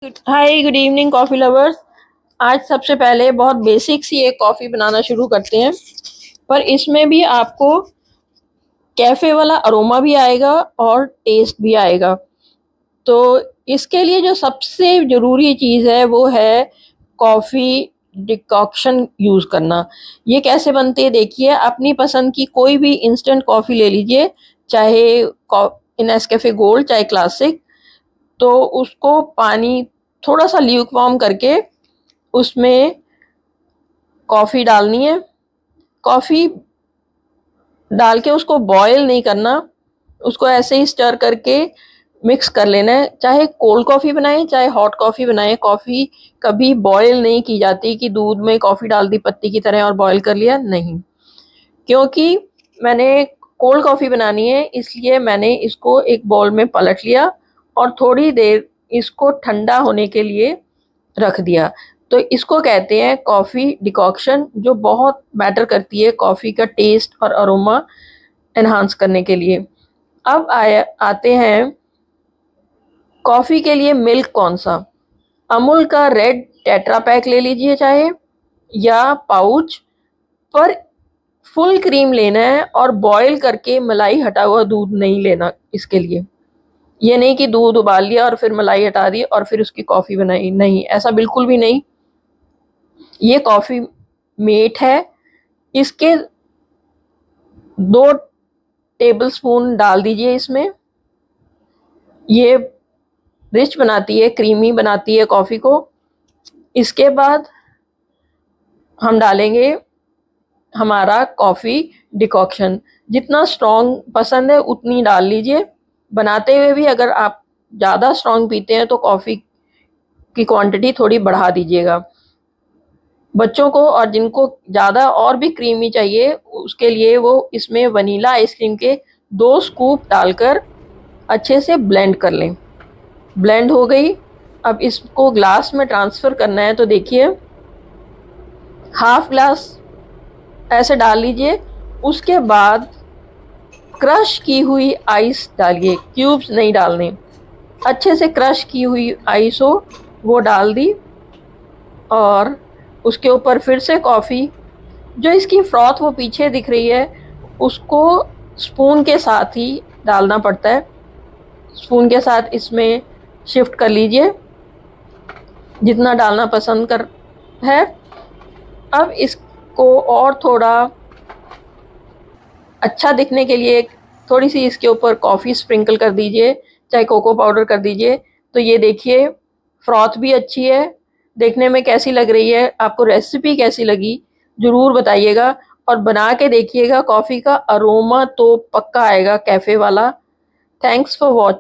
Hi good evening coffee lovers. आज सबसे पहले बहुत बेसिक सी एक कॉफ़ी बनाना शुरू करते हैं, पर इसमें भी आपको कैफ़े वाला अरोमा भी आएगा और टेस्ट भी आएगा। तो इसके लिए जो सबसे ज़रूरी चीज़ है वो है कॉफ़ी डिकॉक्शन यूज़ करना। ये कैसे बनती है देखिए, अपनी पसंद की कोई भी इंस्टेंट कॉफ़ी ले लीजिए, चाहे नेस्कैफ़े गोल्ड चाहे क्लासिक। तो उसको पानी थोड़ा सा ल्यूक वार्म करके उसमें कॉफ़ी डालनी है। कॉफ़ी डाल के उसको बॉयल नहीं करना, उसको ऐसे ही स्टर करके मिक्स कर लेना है। चाहे कोल्ड कॉफ़ी बनाएं चाहे हॉट कॉफ़ी बनाएं, कॉफ़ी कभी बॉयल नहीं की जाती कि दूध में कॉफ़ी डाल दी पत्ती की तरह और बॉयल कर लिया, नहीं। क्योंकि मैंने कोल्ड कॉफ़ी बनानी है, इसलिए मैंने इसको एक बाउल में पलट लिया और थोड़ी देर इसको ठंडा होने के लिए रख दिया। तो इसको कहते हैं कॉफ़ी डिकॉक्शन, जो बहुत मैटर करती है कॉफ़ी का टेस्ट और अरोमा एनहांस करने के लिए। अब आते हैं कॉफ़ी के लिए मिल्क कौन सा। अमूल का रेड टेट्रा पैक ले लीजिए चाहे, या पाउच पर फुल क्रीम लेना है और बॉयल करके मलाई हटा हुआ दूध नहीं लेना। इसके लिए ये नहीं कि दूध उबाल लिया और फिर मलाई हटा दी और फिर उसकी कॉफ़ी बनाई, नहीं, ऐसा बिल्कुल भी नहीं। ये कॉफ़ी मेट है, इसके 2 टेबलस्पून डाल दीजिए इसमें। ये रिच बनाती है, क्रीमी बनाती है कॉफ़ी को। इसके बाद हम डालेंगे हमारा कॉफ़ी डिकॉक्शन। जितना स्ट्रॉन्ग पसंद है उतनी डाल लीजिए। बनाते हुए भी अगर आप ज़्यादा स्ट्रॉन्ग पीते हैं तो कॉफ़ी की क्वांटिटी थोड़ी बढ़ा दीजिएगा। बच्चों को और जिनको ज़्यादा और भी क्रीमी चाहिए उसके लिए वो इसमें वनीला आइसक्रीम के 2 स्कूप डालकर अच्छे से ब्लेंड कर लें। ब्लेंड हो गई, अब इसको ग्लास में ट्रांसफ़र करना है। तो देखिए, हाफ ग्लास ऐसे डाल लीजिए। उसके बाद क्रश की हुई आइस डालिए, क्यूब्स नहीं डालने, अच्छे से क्रश की हुई आइस हो वो डाल दी। और उसके ऊपर फिर से कॉफ़ी, जो इसकी फ्रॉथ वो पीछे दिख रही है उसको स्पून के साथ ही डालना पड़ता है। स्पून के साथ इसमें शिफ्ट कर लीजिए जितना डालना पसंद कर है। अब इसको और थोड़ा अच्छा दिखने के लिए थोड़ी सी इसके ऊपर कॉफ़ी स्प्रिंकल कर दीजिए, चाहे कोको पाउडर कर दीजिए। तो ये देखिए, फ्रॉथ भी अच्छी है, देखने में कैसी लग रही है। आपको रेसिपी कैसी लगी ज़रूर बताइएगा और बना के देखिएगा। कॉफ़ी का अरोमा तो पक्का आएगा कैफ़े वाला। Thanks for watching.